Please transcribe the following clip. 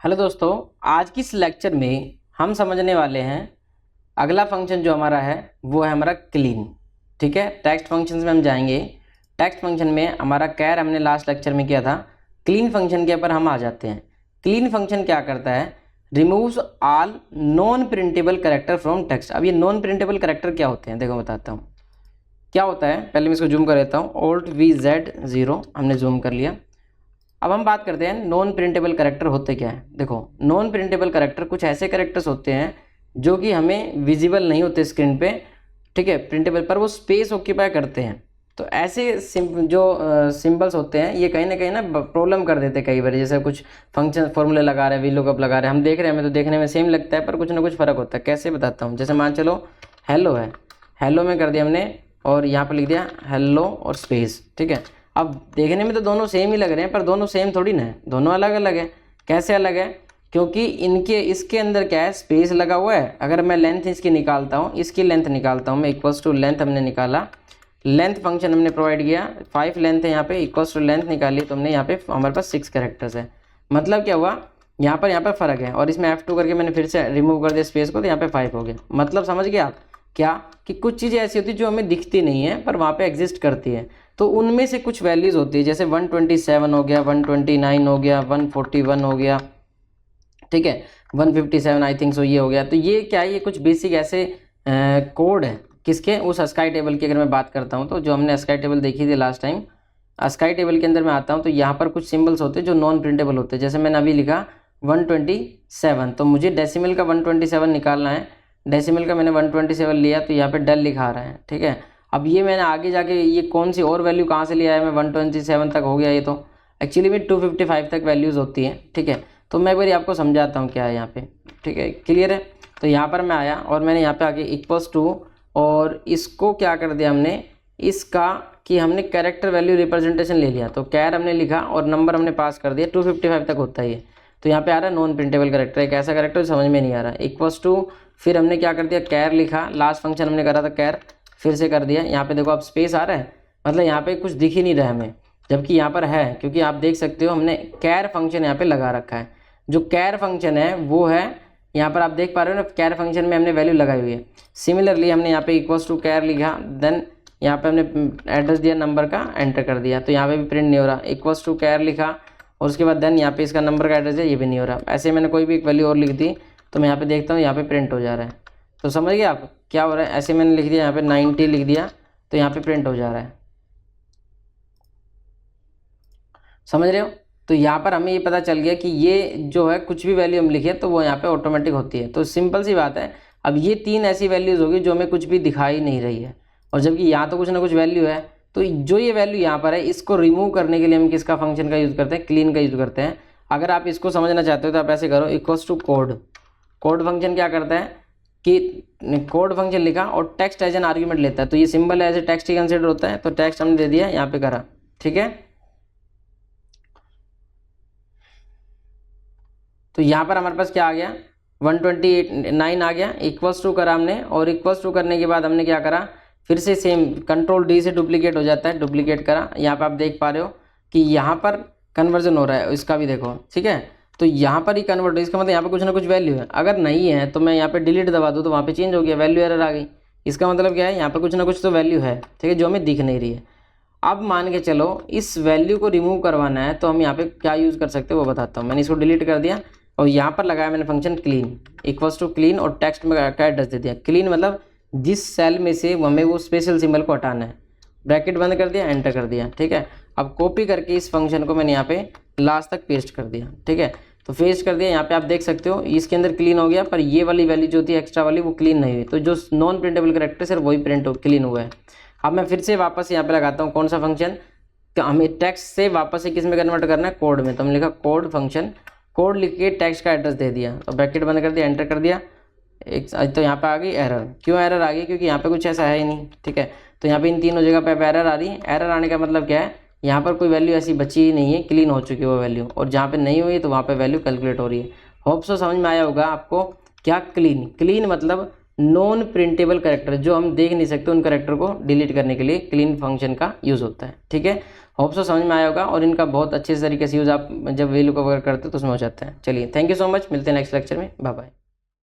Hello दोस्तों, आज की इस लेक्चर में हम समझने वाले हैं अगला फंक्शन जो हमारा है वो है हमारा क्लीन। ठीक है, टेक्स्ट फंक्शंस में हम जाएंगे। टेक्स्ट फंक्शन में हमारा कैर हमने लास्ट लेक्चर में किया था। क्लीन फंक्शन के ऊपर हम आ जाते हैं। क्लीन फंक्शन क्या करता है? Removes all non printable character from text. अब ये नॉन प्रिंटेबल कैरेक्टर क्या होते हैं, देखो बताता हूँ क्या होता है। पहले मैं इसको जूम कर लेता हूँ। Alt+V(Z)0 हमने जूम कर लिया। अब हम बात करते हैं नॉन प्रिंटेबल कैरेक्टर होते क्या है। देखो, नॉन प्रिंटेबल कैरेक्टर कुछ ऐसे कैरेक्टर्स होते हैं जो कि हमें विजिबल नहीं होते स्क्रीन पे। ठीक है, प्रिंटेबल पर वो स्पेस ऑक्यूपाई करते हैं। तो ऐसे सिंबल्स होते हैं, ये कहीं ना प्रॉब्लम कर देते हैं कई बार। जैसे कुछ फंक्शन फॉर्मूले लगा रहे हैं, वीलुकअप लगा रहे हैं, हम देख रहे हैं, हमें तो देखने में सेम लगता है पर कुछ ना कुछ फ़र्क होता है। कैसे बताता हूँ। जैसे मान चलो हेलो है, हेलो में कर दिया हमने और यहाँ पर लिख दिया हेलो और स्पेस। ठीक है, अब देखने में तो दोनों सेम ही लग रहे हैं पर दोनों सेम थोड़ी ना है, दोनों अलग अलग है। कैसे अलग है? क्योंकि इसके अंदर क्या है, स्पेस लगा हुआ है। अगर मैं लेंथ इसकी निकालता हूँ, इसकी लेंथ निकालता हूँ मैं, इक्वल्स टू लेंथ हमने निकाला, लेंथ फंक्शन हमने प्रोवाइड किया, 5 लेंथ है यहाँ पे, इक्वल्स टू लेंथ निकाली तो हमने यहाँ पे हमारे पास 6 कैरेक्टर्स है। मतलब क्या हुआ, यहाँ पर फ़र्क है और इसमें F2 करके मैंने फिर से रिमूव कर दिया स्पेस को तो यहाँ पे 5 हो गया। मतलब समझ गए आप क्या, कि कुछ चीज़ें ऐसी होती है जो हमें दिखती नहीं है पर वहाँ पे एग्जिस्ट करती है। तो उनमें से कुछ वैल्यूज़ होती है, जैसे 127 हो गया, 129 हो गया, 141 हो गया, ठीक है, 157 आई थिंक सो ये हो गया। तो ये क्या है, ये कुछ बेसिक ऐसे कोड है किसके, उस स्काई टेबल की। अगर मैं बात करता हूँ तो जो हमने स्काई टेबल देखी थी लास्ट टाइम, स्काई टेबल के अंदर मैं आता हूँ तो यहाँ पर कुछ सिंबल्स होते हैं जो नॉन प्रिंटेबल होते हैं। जैसे मैंने अभी लिखा 127, तो मुझे डेसिमल का 127 निकालना है। डेसिमल का मैंने 127 लिया तो यहाँ पे डल लिखा रहा है। ठीक है, अब ये मैंने आगे जाके ये कौन सी और वैल्यू कहाँ से लिया है, मैं 127 तक हो गया ये, तो एक्चुअली में 255 तक वैल्यूज़ होती हैं। ठीक है, तो मैं एक बार आपको समझाता हूँ क्या है यहाँ पे। ठीक है, क्लियर है। तो यहाँ पर मैं आया और मैंने यहाँ पे आके इक्वल्स टू, और इसको क्या कर दिया हमने, इसका कि हमने कैरेक्टर वैल्यू रिप्रेजेंटेशन ले लिया। तो कैर हमने लिखा और नंबर हमने पास कर दिया, 255 तक होता है ये। तो यहाँ पे आ रहा है नॉन प्रिंटेबल कैरेक्टर, एक ऐसा कैरेक्टर समझ में नहीं आ रहा है। इक्वल्स टू, फिर हमने क्या कर दिया, कैर लिखा, लास्ट फंक्शन हमने करा था कैर, फिर से कर दिया। यहाँ पे देखो आप स्पेस आ रहा है, मतलब यहाँ पे कुछ दिख ही नहीं रहा है हमें, जबकि यहाँ पर है, क्योंकि आप देख सकते हो हमने कैर फंक्शन यहाँ पे लगा रखा है। जो कैर फंक्शन है वो है यहाँ पर, आप देख पा रहे हो ना, कैर फंक्शन में हमने वैल्यू लगाई हुई है। सिमिलरली हमने यहाँ पे इक्वल्स टू कैर लिखा, देन यहाँ पे हमने एड्रेस दिया, नंबर का एंटर कर दिया, तो यहाँ पे भी प्रिंट नहीं हो रहा। इक्वल्स टू कैर लिखा और उसके बाद देन यहाँ पे इसका नंबर का एड्रेस है, ये भी नहीं हो रहा। ऐसे मैंने कोई भी एक वैल्यू और लिख दी तो मैं यहाँ पे देखता हूँ यहाँ पे प्रिंट हो जा रहा है। तो समझ गए आप क्या हो रहा है। ऐसे मैंने लिख दिया यहाँ पे 90 लिख दिया तो यहाँ पे प्रिंट हो जा रहा है। समझ रहे हो। तो यहाँ पर हमें ये पता चल गया कि ये जो है कुछ भी वैल्यू हम लिखे तो वो यहाँ पे ऑटोमेटिक होती है। तो सिंपल सी बात है। अब ये 3 ऐसी वैल्यूज़ होगी जो हमें कुछ भी दिखाई नहीं रही है, और जबकि यहाँ तो कुछ ना कुछ वैल्यू है। तो जो ये वैल्यू यहाँ पर है, इसको रिमूव करने के लिए हम किसका फंक्शन का यूज़ करते हैं, क्लीन का यूज़ करते हैं। अगर आप इसको समझना चाहते हो तो आप ऐसे करो, equals to code. Code function क्या करता है कि कोड फंक्शन लिखा और टेक्स्ट एज एन आर्ग्यूमेंट लेता है। तो ये सिंबल एज ए टेक्स्ट ही कंसिडर होता है, तो टेक्स्ट हमने दे दिया, यहाँ पे करा। ठीक है, तो यहाँ पर हमारे पास क्या आ गया, 129 आ गया। इक्वल्स टू करा हमने, और इक्वल्स टू करने के बाद हमने क्या करा, फिर से सेम कंट्रोल डी से डुप्लीकेट हो जाता है, डुप्लीकेट करा। यहाँ पे आप देख पा रहे हो कि यहाँ पर कन्वर्जन हो रहा है, इसका भी देखो। ठीक है, तो यहाँ पर ही कन्वर्ट, इसका मतलब यहाँ पे कुछ ना कुछ वैल्यू है। अगर नहीं है तो मैं यहाँ पे डिलीट दबा दूँ तो वहाँ पे चेंज हो गया, वैल्यू एरर आ गई। इसका मतलब क्या है, यहाँ पर कुछ ना कुछ तो वैल्यू है, ठीक है, जो हमें दिख नहीं रही है। अब मान के चलो इस वैल्यू को रिमूव करवाना है तो हम यहाँ पे क्या यूज़ कर सकते हैं वो बताता हूँ। मैंने इसको डिलीट कर दिया और यहाँ पर लगाया मैंने function clean, equals to clean, और टेक्स्ट में क्या एड्रेस दे दिया। क्लीन मतलब जिस सेल में से हमें वो स्पेशल सिंबल को हटाना है, ब्रैकेट बंद कर दिया, एंटर कर दिया। ठीक है, अब कॉपी करके इस फंक्शन को मैंने यहाँ पे लास्ट तक पेस्ट कर दिया। ठीक है, तो पेस्ट कर दिया। यहाँ पे आप देख सकते हो इसके अंदर क्लीन हो गया, पर ये वाली वैल्यू जो थी एक्स्ट्रा वाली वो क्लीन नहीं हुई। तो जो नॉन प्रिंटेबल कैरेक्टर सिर्फ वही प्रिंट क्लीन हुआ है। अब मैं फिर से वापस यहाँ पे लगाता हूँ कौन सा फंक्शन, हमें टेक्स्ट से वापस से किस में कन्वर्ट करना है, कोड में। तो हमने लिखा कोड फंक्शन, कोड लिख के टेक्स्ट का एड्रेस दे दिया, तो ब्रैकेट बंद कर दिया, एंटर कर दिया। एक तो यहाँ पे आ गई एरर। क्यों एरर आ गई, क्योंकि यहाँ पे कुछ ऐसा है ही नहीं। ठीक है, तो यहाँ पे इन तीनों जगह पे एरर आ रही है। एरर आने का मतलब क्या है, यहाँ पर कोई वैल्यू ऐसी बची ही नहीं है, क्लीन हो चुकी है वो वैल्यू, और जहाँ पे नहीं हुई तो वहाँ पे वैल्यू कैलकुलेट हो रही है। होप सो समझ में आया होगा आपको क्या क्लीन। क्लीन मतलब नॉन प्रिंटेबल कैरेक्टर, जो हम देख नहीं सकते, उन कैरेक्टर को डिलीट करने के लिए क्लीन फंक्शन का यूज़ होता है। ठीक है, होप सो समझ में आया होगा, और इनका बहुत अच्छे तरीके से यूज़ आप जब वैल्यू कवर करते हो तो उसमें हो जाता है। चलिए, थैंक यू सो मच, मिलते हैं नेक्स्ट लेक्चर में, बाय बाय।